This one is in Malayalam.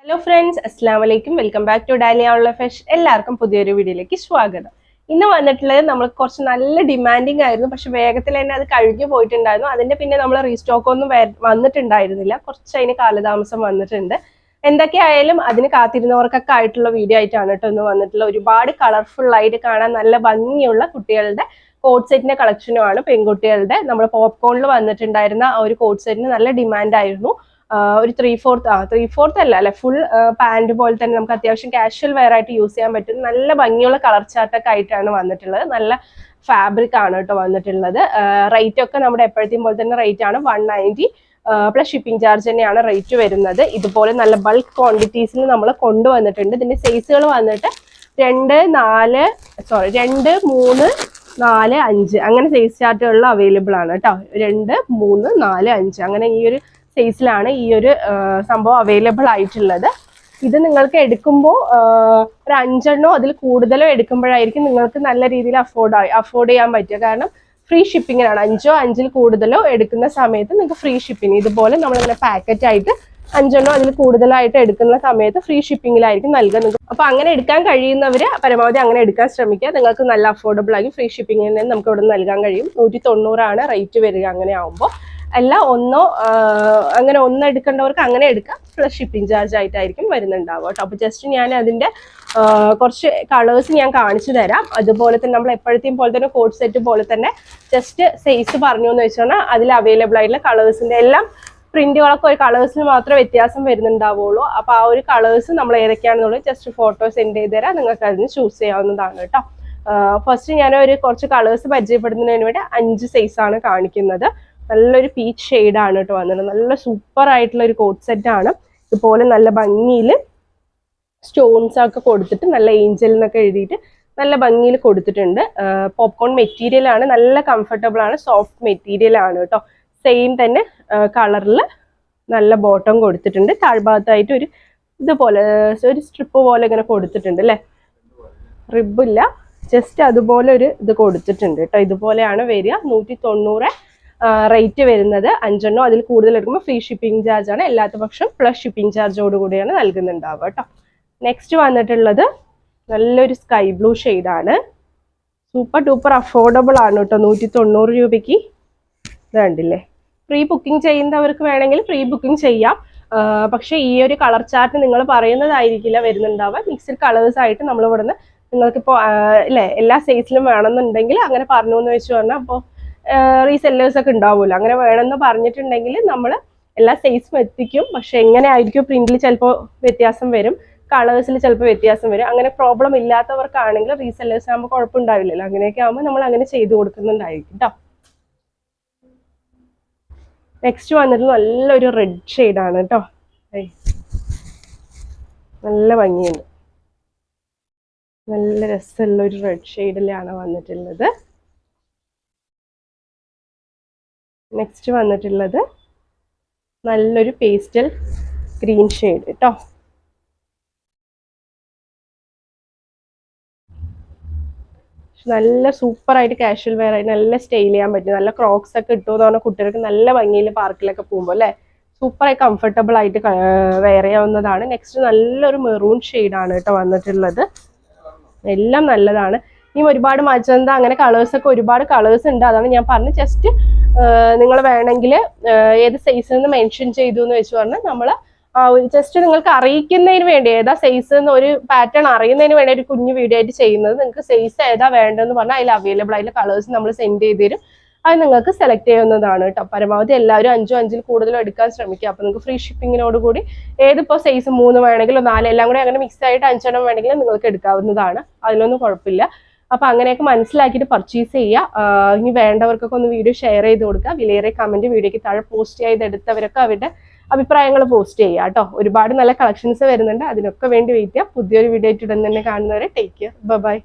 ഹലോ ഫ്രണ്ട്സ്, അസ്സാം വലൈക്കും. Welcome back to Dalia online fashion. എല്ലാവർക്കും പുതിയൊരു വീഡിയോയിലേക്ക് സ്വാഗതം. ഇന്ന് വന്നിട്ടുള്ളത് നമ്മൾ കുറച്ച് നല്ല ഡിമാൻഡിങ് ആയിരുന്നു, പക്ഷെ വേഗത്തിൽ തന്നെ അത് കഴിഞ്ഞു പോയിട്ടുണ്ടായിരുന്നു. അതിന്റെ പിന്നെ നമ്മൾ റീസ്റ്റോക്ക് ഒന്നും വന്നിട്ടുണ്ടായിരുന്നില്ല, കുറച്ച് അതിന് കാലതാമസം വന്നിട്ടുണ്ട്. എന്തൊക്കെയായാലും അതിന് കാത്തിരുന്നവർക്കൊക്കെ ആയിട്ടുള്ള വീഡിയോ ആയിട്ടാണ് കേട്ടോ ഇന്ന് വന്നിട്ടുള്ളത്. ഒരുപാട് കളർഫുൾ ആയിട്ട് കാണാൻ നല്ല ഭംഗിയുള്ള കുട്ടികളുടെ കോട്ട് സെറ്റിന്റെ കളക്ഷനുമാണ്. പെൺകുട്ടികളുടെ നമ്മൾ പോപ്കോണിൽ വന്നിട്ടുണ്ടായിരുന്ന ആ ഒരു കോട്ട് സെറ്റിന് നല്ല ഡിമാൻഡ് ആയിരുന്നു. ഒരു 3/4 അല്ല ഫുൾ പാന്റ് പോലെ തന്നെ നമുക്ക് അത്യാവശ്യം കാഷ്വൽ വെയർ ആയിട്ട് യൂസ് ചെയ്യാൻ പറ്റും. നല്ല ഭംഗിയുള്ള കളർ ചാർട്ടൊക്കെ ആയിട്ടാണ് വന്നിട്ടുള്ളത്. നല്ല ഫാബ്രിക് ആണ് കേട്ടോ വന്നിട്ടുള്ളത്. റേറ്റ് ഒക്കെ നമ്മുടെ എപ്പോഴത്തെയും പോലെ തന്നെ റേറ്റ് ആണ്. 190 പ്ലസ് ഷിപ്പിംഗ് ചാർജ് തന്നെയാണ് റേറ്റ് വരുന്നത്. ഇതുപോലെ നല്ല ബൾക്ക് ക്വാണ്ടിറ്റീസിൽ നമ്മൾ കൊണ്ടുവന്നിട്ടുണ്ട്. ഇതിന്റെ സൈസുകൾ വന്നിട്ട് 2, 3, 4, 5 അങ്ങനെ സൈസ് ചാർട്ടുകളിൽ അവൈലബിൾ ആണ് കേട്ടോ. 2, 3, 4, 5 അങ്ങനെ ഈ ഒരു സൈസിലാണ് ഈ ഒരു സംഭവം അവൈലബിൾ ആയിട്ടുള്ളത്. ഇത് നിങ്ങൾക്ക് എടുക്കുമ്പോൾ ഒരു 5 അതിൽ കൂടുതലോ എടുക്കുമ്പോഴായിരിക്കും നിങ്ങൾക്ക് നല്ല രീതിയിൽ അഫോർഡ് ചെയ്യാൻ പറ്റുക. കാരണം ഫ്രീ ഷിപ്പിങ്ങിനാണ്. 5 കൂടുതലോ എടുക്കുന്ന സമയത്ത് നിങ്ങൾക്ക് ഫ്രീ ഷിപ്പിംഗ്. ഇതുപോലെ നമ്മളിങ്ങനെ പാക്കറ്റ് ആയിട്ട് 5 അതിൽ കൂടുതലായിട്ട് എടുക്കുന്ന സമയത്ത് ഫ്രീ ഷിപ്പിങ്ങിലായിരിക്കും നൽകുന്നത്. അപ്പൊ അങ്ങനെ എടുക്കാൻ കഴിയുന്നവര് പരമാവധി അങ്ങനെ എടുക്കാൻ ശ്രമിക്കുക. നിങ്ങൾക്ക് നല്ല അഫോർഡബിൾ ആയി ഫ്രീ ഷിപ്പിങ്ങിന് നമുക്ക് ഇവിടെ നൽകാൻ കഴിയും. 190 റേറ്റ് വരിക അങ്ങനെ ആവുമ്പോൾ. അല്ല അങ്ങനെ എടുക്കേണ്ടവർക്ക് അങ്ങനെ എടുക്കാം. പ്ലസ് ഷിപ്പിംഗ് ചാർജ് ആയിട്ടായിരിക്കും വരുന്നുണ്ടാവുക കേട്ടോ. അപ്പൊ ജസ്റ്റ് ഞാൻ അതിന്റെ കുറച്ച് കളേഴ്സ് ഞാൻ കാണിച്ചു തരാം. അതുപോലെ തന്നെ നമ്മൾ എപ്പോഴത്തെയും പോലെ തന്നെ കോട്ട് സെറ്റ് പോലെ തന്നെ ജസ്റ്റ് സൈസ് പറഞ്ഞു എന്ന് വെച്ചാൽ അതിൽ അവൈലബിൾ ആയിട്ടുള്ള കളേഴ്സിന്റെ എല്ലാം പ്രിന്റുകളൊക്കെ ഒരു കളേഴ്സിന് മാത്രമേ വ്യത്യാസം വരുന്നുണ്ടാവുള്ളൂ. അപ്പൊ ആ ഒരു കളേഴ്സ് നമ്മൾ ഏതൊക്കെയാണെന്നുള്ളത് ജസ്റ്റ് ഫോട്ടോ സെൻഡ് ചെയ്ത് തരാം. നിങ്ങൾക്ക് അതിന് ചൂസ് ചെയ്യാവുന്നതാണ് കേട്ടോ. ഫസ്റ്റ് ഞാൻ കുറച്ച് കളേഴ്സ് പരിചയപ്പെടുന്നതിന് വേണ്ടി 5 സൈസാണ് കാണിക്കുന്നത്. നല്ലൊരു പീച്ച് ഷെയ്ഡാണ് കേട്ടോ വന്നത്. നല്ല സൂപ്പർ ആയിട്ടുള്ള ഒരു കോട്ട് സെറ്റ് ആണ്. ഇതുപോലെ നല്ല ഭംഗിയിൽ സ്റ്റോൺസ് ഒക്കെ കൊടുത്തിട്ട് നല്ല ഏഞ്ചൽ എന്നൊക്കെ എഴുതിയിട്ട് നല്ല ഭംഗിയിൽ കൊടുത്തിട്ടുണ്ട്. പോപ്കോൺ മെറ്റീരിയൽ ആണ്. നല്ല കംഫർട്ടബിൾ ആണ്. സോഫ്റ്റ് മെറ്റീരിയൽ ആണ് കേട്ടോ. സെയിം തന്നെ കളറിൽ നല്ല ബോട്ടം കൊടുത്തിട്ടുണ്ട്. താഴ്ഭാഗത്തായിട്ട് ഇതുപോലെ ഒരു സ്ട്രിപ്പ് പോലെ ഇങ്ങനെ കൊടുത്തിട്ടുണ്ട് അല്ലേ. റിബില്ല, ജസ്റ്റ് അതുപോലെ ഇത് കൊടുത്തിട്ടുണ്ട് കേട്ടോ. ഇതുപോലെയാണ് വരിക. 190 റേറ്റ് വരുന്നത്. 5 അതിൽ കൂടുതൽ എടുക്കുമ്പോൾ ഫ്രീ ഷിപ്പിംഗ് ചാർജ് ആണ്. അല്ലാത്ത പക്ഷം പ്ലസ് ഷിപ്പിംഗ് ചാർജോട് കൂടിയാണ് നൽകുന്നുണ്ടാവുക കേട്ടോ. നെക്സ്റ്റ് വന്നിട്ടുള്ളത് നല്ലൊരു സ്കൈ ബ്ലൂ ഷെയ്ഡാണ്. സൂപ്പർ ഡൂപ്പർ അഫോർഡബിൾ ആണ് കേട്ടോ. 190 രൂപയ്ക്ക് ഇത് കണ്ടില്ലേ. പ്രീ ബുക്കിംഗ് ചെയ്യുന്നവർക്ക് വേണമെങ്കിൽ പ്രീ ബുക്കിംഗ് ചെയ്യാം. പക്ഷെ ഈ ഒരു കളർ ചാർട്ട് നിങ്ങൾ പറയുന്നതായിരിക്കില്ല വരുന്നുണ്ടാവുക. മിക്സ്ഡ് കളേഴ്സ് ആയിട്ട് നമ്മൾ ഇവിടുന്ന് നിങ്ങൾക്കിപ്പോൾ അല്ലേ എല്ലാ സൈസിലും വേണമെന്നുണ്ടെങ്കിൽ അങ്ങനെ പറഞ്ഞു എന്ന് വെച്ച് പറഞ്ഞാൽ അപ്പോൾ റീസെല്ലേഴ്സ് ഒക്കെ ഉണ്ടാവുമല്ലോ. അങ്ങനെ വേണമെന്ന് പറഞ്ഞിട്ടുണ്ടെങ്കിൽ നമ്മൾ എല്ലാ സൈസും എത്തിക്കും. പക്ഷെ എങ്ങനെ ആയിരിക്കും പ്രിന്റിൽ ചിലപ്പോൾ വ്യത്യാസം വരും, കളേഴ്സിൽ ചിലപ്പോൾ വ്യത്യാസം വരും. അങ്ങനെ പ്രോബ്ലം ഇല്ലാത്തവർക്കാണെങ്കിൽ റീസെല്ലേഴ്സ് ആകുമ്പോൾ കുഴപ്പമുണ്ടാവില്ലല്ലോ. അങ്ങനെയൊക്കെ ആകുമ്പോൾ നമ്മൾ അങ്ങനെ ചെയ്തു കൊടുക്കുന്നുണ്ടായിരിക്കും കേട്ടോ. നെക്സ്റ്റ് വന്നിട്ട് നല്ലൊരു റെഡ് ഷെയ്ഡാണ് കേട്ടോ. നല്ല ഭംഗിയുണ്ട്. നല്ല രസമുള്ള ഒരു റെഡ് ഷെയ്ഡിലാണ് വന്നിട്ടുള്ളത്. നെക്സ്റ്റ് വന്നിട്ടുള്ളത് നല്ലൊരു പേസ്റ്റൽ ഗ്രീൻ ഷെയ്ഡ് കേട്ടോ. നല്ല സൂപ്പറായിട്ട് കാഷ്വൽ വെയർ ആയിട്ട് നല്ല സ്റ്റൈൽ ചെയ്യാൻ പറ്റും. നല്ല ക്രോക്സ് ഒക്കെ ഇട്ടു എന്ന് പറഞ്ഞാൽ കുട്ടികൾക്ക് നല്ല ഭംഗിയിൽ പാർക്കിലൊക്കെ പോകുമ്പോൾ അല്ലേ സൂപ്പറായി കംഫർട്ടബിൾ ആയിട്ട് വെയർ ചെയ്യാവുന്നതാണ്. നെക്സ്റ്റ് നല്ലൊരു മെറൂൺ ഷെയ്ഡാണ് കേട്ടോ വന്നിട്ടുള്ളത്. എല്ലാം നല്ലതാണ്. ഇനി ഒരുപാട് മജന്ത അങ്ങനെ കളേഴ്സൊക്കെ ഒരുപാട് കളേഴ്സ് ഉണ്ട്. അതാണ് ഞാൻ പറഞ്ഞത്. ജസ്റ്റ് നിങ്ങൾ വേണമെങ്കിൽ ഏത് സൈസിൽ നിന്ന് മെൻഷൻ ചെയ്തു എന്ന് വെച്ച് പറഞ്ഞാൽ നമ്മൾ ജസ്റ്റ് നിങ്ങൾക്ക് അറിയിക്കുന്നതിന് വേണ്ടി ഏതാ സൈസ് എന്ന് ഒരു പാറ്റേൺ അറിയുന്നതിന് വേണ്ടി ഒരു കുഞ്ഞു വീഡിയോ ആയിട്ട് ചെയ്യുന്നത്. നിങ്ങൾക്ക് സൈസ് ഏതാ വേണ്ടതെന്ന് പറഞ്ഞാൽ അതിൽ അവൈലബിൾ ആയിട്ടുള്ള കളേഴ്സ് നമ്മൾ സെൻഡ് ചെയ്ത് തരും. അത് നിങ്ങൾക്ക് സെലക്ട് ചെയ്യുന്നതാണ് കേട്ടോ. പരമാവധി എല്ലാവരും 5 കൂടുതലും എടുക്കാൻ ശ്രമിക്കുക. അപ്പോൾ നിങ്ങൾക്ക് ഫ്രീ ഷിപ്പിങ്ങിനോട് കൂടി ഏതിപ്പോൾ സൈസ് 3 വേണമെങ്കിലോ 4 എല്ലാം കൂടി അങ്ങനെ മിക്സ് ആയിട്ട് 5 വേണമെങ്കിലും നിങ്ങൾക്ക് എടുക്കാവുന്നതാണ്. അതിലൊന്നും കുഴപ്പമില്ല. അപ്പൊ അങ്ങനെയൊക്കെ മനസ്സിലാക്കിയിട്ട് പർച്ചേസ് ചെയ്യുക. ഇനി വേണ്ടവർക്കൊക്കെ ഒന്ന് വീഡിയോ ഷെയർ ചെയ്ത് കൊടുക്കുക. വിലയേറെ കമന്റ് വീഡിയോയ്ക്ക് താഴെ പോസ്റ്റ് ചെയ്തെടുത്തവരൊക്കെ അവരുടെ അഭിപ്രായങ്ങൾ പോസ്റ്റ് ചെയ്യുക കേട്ടോ. ഒരുപാട് നല്ല കളക്ഷൻസ് വരുന്നുണ്ട്. അതിനൊക്കെ വേണ്ടി വെയിറ്റ് ചെയ്യുക. പുതിയൊരു വീഡിയോ ആയിട്ട് ഉടൻ തന്നെ കാണുന്നവരെ ടേക്ക് കെയർ. ബൈ.